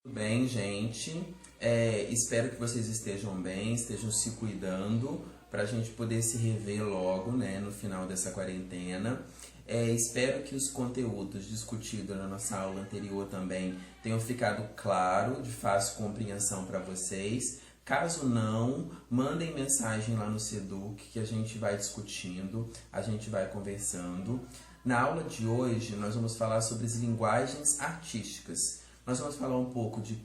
Tudo bem, gente? Espero que vocês estejam bem, estejam se cuidando para a gente poder se rever logo, né, no final dessa quarentena. Espero que os conteúdos discutidos na nossa aula anterior também tenham ficado claro, de fácil compreensão para vocês. Caso não, mandem mensagem lá no Seduc que a gente vai discutindo, a gente vai conversando. Na aula de hoje, nós vamos falar sobre as linguagens artísticas. Nós vamos falar um pouco de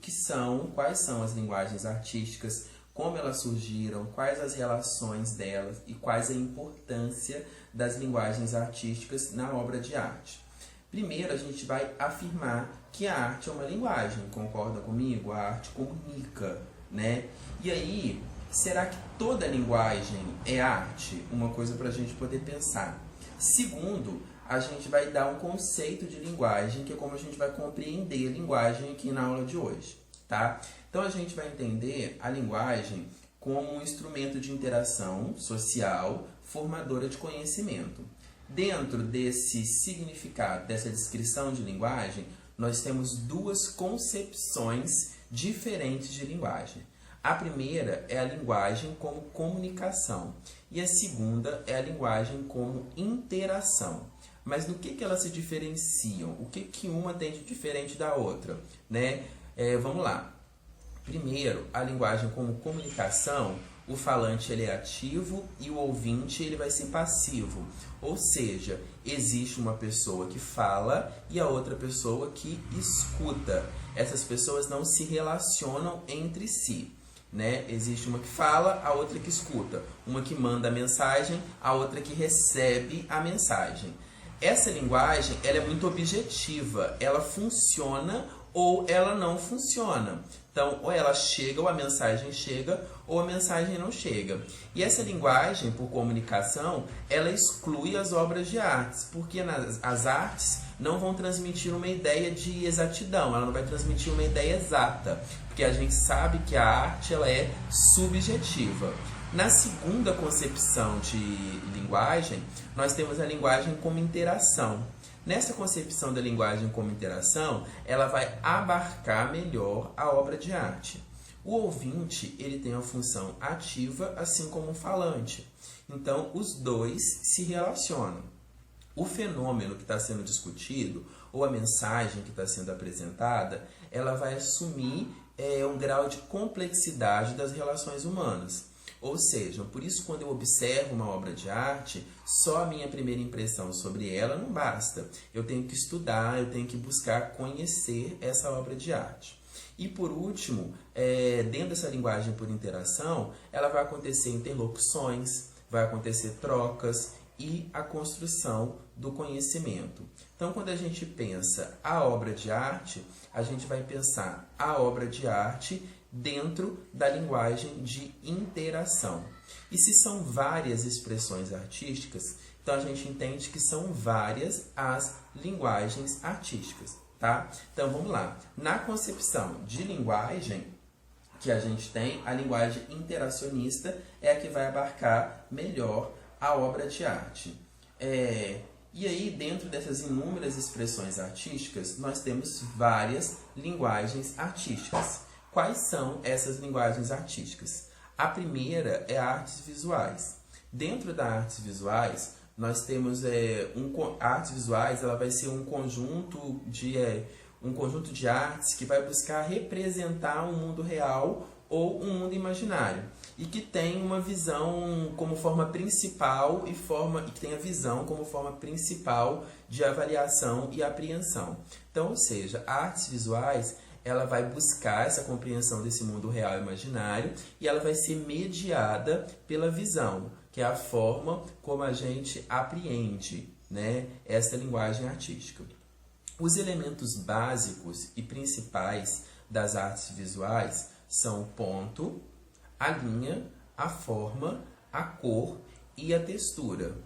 quais são as linguagens artísticas, como elas surgiram, quais as relações delas e quais a importância das linguagens artísticas na obra de arte. Primeiro, a gente vai afirmar que a arte é uma linguagem, concorda comigo? A arte comunica, né? E aí, será que toda linguagem é arte? Uma coisa para a gente poder pensar. Segundo, a gente vai dar um conceito de linguagem, que é como a gente vai compreender a linguagem aqui na aula de hoje, tá? Então, a gente vai entender a linguagem como um instrumento de interação social, formadora de conhecimento. Dentro desse significado, dessa descrição de linguagem, nós temos duas concepções diferentes de linguagem. A primeira é a linguagem como comunicação e a segunda é a linguagem como interação. Mas no que elas se diferenciam? O que uma tem de diferente da outra, né? Vamos lá. Primeiro, a linguagem como comunicação, o falante ele é ativo e o ouvinte ele vai ser passivo. Ou seja, existe uma pessoa que fala e a outra pessoa que escuta. Essas pessoas não se relacionam entre si, né? Existe uma que fala, a outra que escuta. Uma que manda a mensagem, a outra que recebe a mensagem. Essa linguagem ela é muito objetiva, ela funciona ou ela não funciona. Então, ou ela chega, ou a mensagem chega, ou a mensagem não chega. E essa linguagem, por comunicação, ela exclui as obras de artes, porque as artes não vão transmitir uma ideia de exatidão, ela não vai transmitir uma ideia exata, porque a gente sabe que a arte ela é subjetiva. Na segunda concepção de linguagem, nós temos a linguagem como interação. Nessa concepção da linguagem como interação, ela vai abarcar melhor a obra de arte. O ouvinte ele tem uma função ativa, assim como o falante. Então, os dois se relacionam. O fenômeno que está sendo discutido, ou a mensagem que está sendo apresentada, ela vai assumir um grau de complexidade das relações humanas. Ou seja, por isso quando eu observo uma obra de arte, só a minha primeira impressão sobre ela não basta. Eu tenho que estudar, eu tenho que buscar conhecer essa obra de arte. E por último, dentro dessa linguagem por interação, ela vai acontecer interlocuções, vai acontecer trocas e a construção do conhecimento. Então, quando a gente pensa a obra de arte, a gente vai pensar a obra de arte dentro da linguagem de interação. E se são várias expressões artísticas, então a gente entende que são várias as linguagens artísticas, tá? Então vamos lá. Na concepção de linguagem que a gente tem, a linguagem interacionista é a que vai abarcar melhor a obra de arte. E aí, dentro dessas inúmeras expressões artísticas, nós temos várias linguagens artísticas. Quais são essas linguagens artísticas? A primeira é artes visuais. Dentro das artes visuais, nós temos artes visuais, ela vai ser um conjunto de artes que vai buscar representar um mundo real ou um mundo imaginário e que tem uma visão como forma principal e que tem a visão como forma principal de avaliação e apreensão. Então, ou seja, artes visuais ela vai buscar essa compreensão desse mundo real e imaginário e ela vai ser mediada pela visão, que é a forma como a gente apreende, né, essa linguagem artística. Os elementos básicos e principais das artes visuais são o ponto, a linha, a forma, a cor e a textura,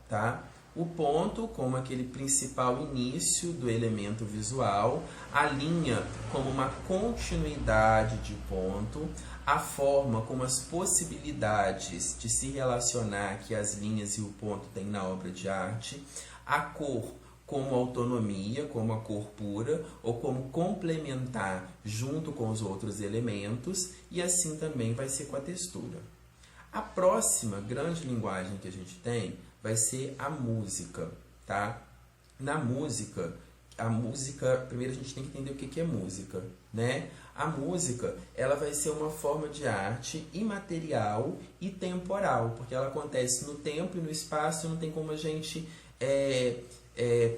tá? O ponto como aquele principal início do elemento visual, a linha como uma continuidade de ponto, a forma como as possibilidades de se relacionar que as linhas e o ponto têm na obra de arte, a cor como autonomia, como a cor pura, ou como complementar junto com os outros elementos, e assim também vai ser com a textura. A próxima grande linguagem que a gente tem vai ser a música, tá? Na música, primeiro a gente tem que entender o que é música, né? A música, ela vai ser uma forma de arte imaterial e temporal, porque ela acontece no tempo e no espaço, não tem como a gente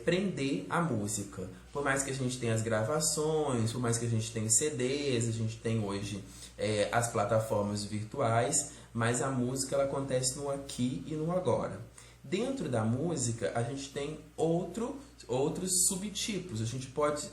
prender a música. Por mais que a gente tenha as gravações, por mais que a gente tenha CDs, a gente tem hoje as plataformas virtuais, mas a música ela acontece no aqui e no agora. Dentro da música, a gente tem outros subtipos. A gente pode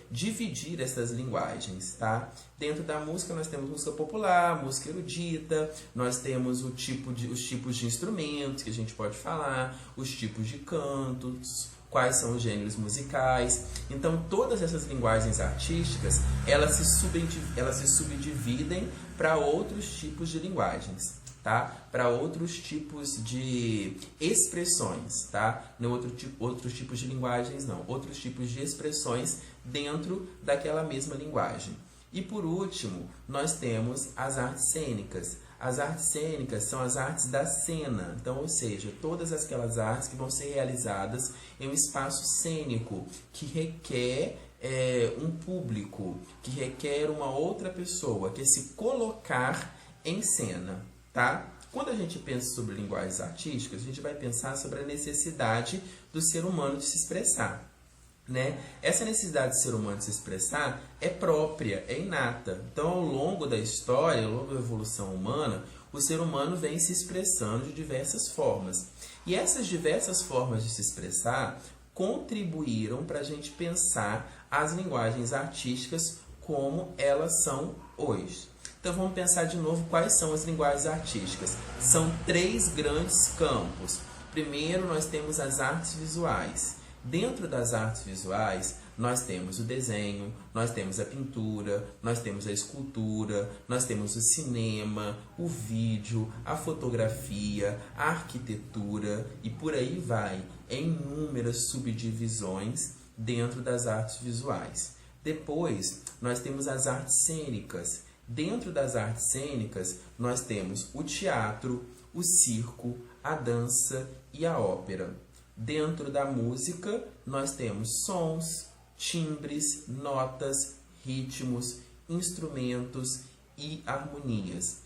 dividir essas linguagens, tá? Dentro da música, nós temos música popular, música erudita, nós temos os tipos de instrumentos que a gente pode falar, os tipos de cantos, quais são os gêneros musicais. Então, todas essas linguagens artísticas, elas se subdividem para outros tipos de linguagens, tá? Para outros tipos de expressões, tá? Não outros tipos de linguagens, não. Outros tipos de expressões dentro daquela mesma linguagem. E por último, nós temos as artes cênicas. As artes cênicas são as artes da cena, então, ou seja, todas aquelas artes que vão ser realizadas em um espaço cênico, que requer um público, que requer uma outra pessoa, que é se colocar em cena, tá? Quando a gente pensa sobre linguagens artísticas, a gente vai pensar sobre a necessidade do ser humano de se expressar, né? Essa necessidade do ser humano de se expressar é própria, é inata. Então, ao longo da história, ao longo da evolução humana, o ser humano vem se expressando de diversas formas. E essas diversas formas de se expressar contribuíram para a gente pensar as linguagens artísticas como elas são hoje. Então, vamos pensar de novo quais são as linguagens artísticas. São 3 grandes campos. Primeiro, nós temos as artes visuais. Dentro das artes visuais, nós temos o desenho, nós temos a pintura, nós temos a escultura, nós temos o cinema, o vídeo, a fotografia, a arquitetura e por aí vai, em inúmeras subdivisões dentro das artes visuais. Depois, nós temos as artes cênicas. Dentro das artes cênicas, nós temos o teatro, o circo, a dança e a ópera. Dentro da música, nós temos sons, timbres, notas, ritmos, instrumentos e harmonias.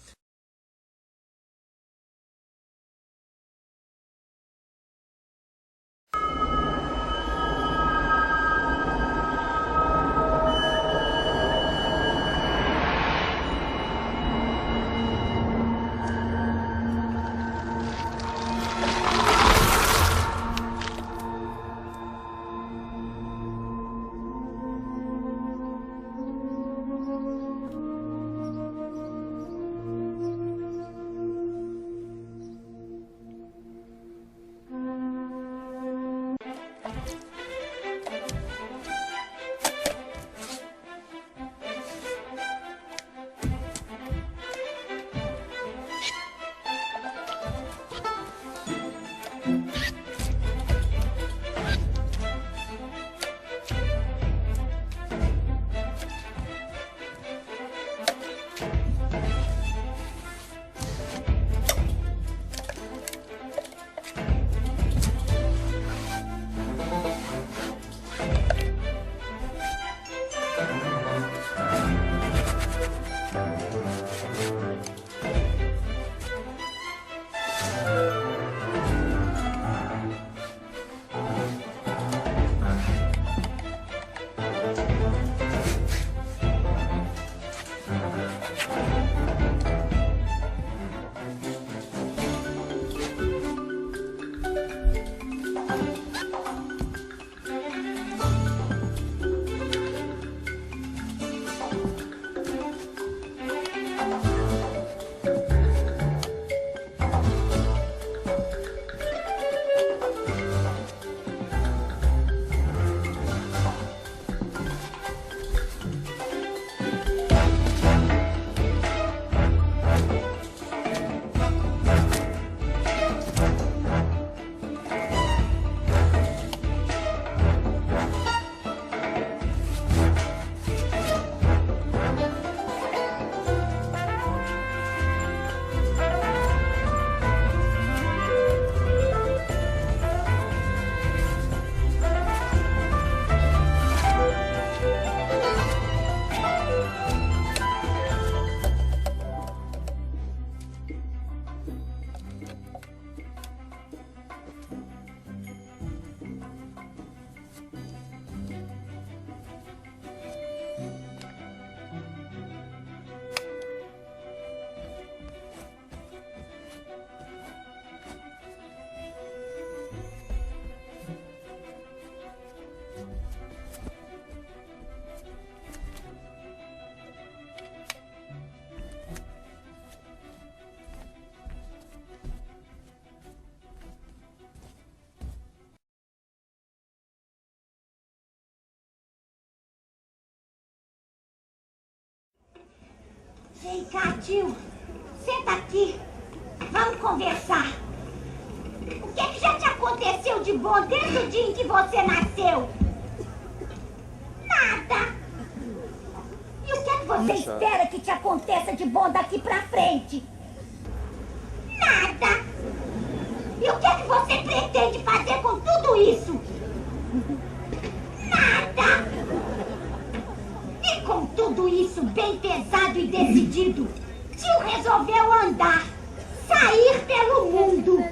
Vem cá, tio. Senta aqui. Vamos conversar. O que é que já te aconteceu de bom desde o dia em que você nasceu? Nada. E o que é que você espera que te aconteça de bom daqui pra frente? Nada. E o que é que você pretende fazer com tudo isso? Nada. E com tudo isso bem pesado e decidido, tio resolveu andar, sair pelo mundo.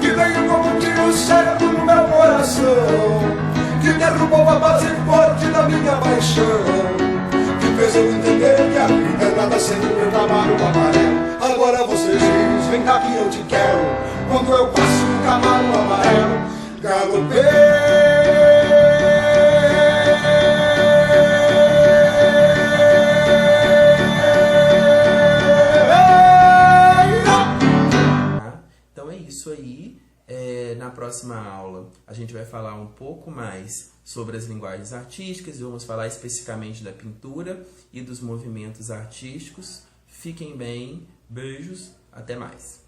Que veio como um tiro certo no meu coração, que derrubou a base forte da minha paixão, que fez eu entender que a vida é nada sem o meu camaro amarelo. Agora você diz, vem cá que eu te quero, quando eu passo no camaro amarelo. Então é isso aí. Na próxima aula a gente vai falar um pouco mais sobre as linguagens artísticas e vamos falar especificamente da pintura e dos movimentos artísticos. Fiquem bem, beijos, até mais.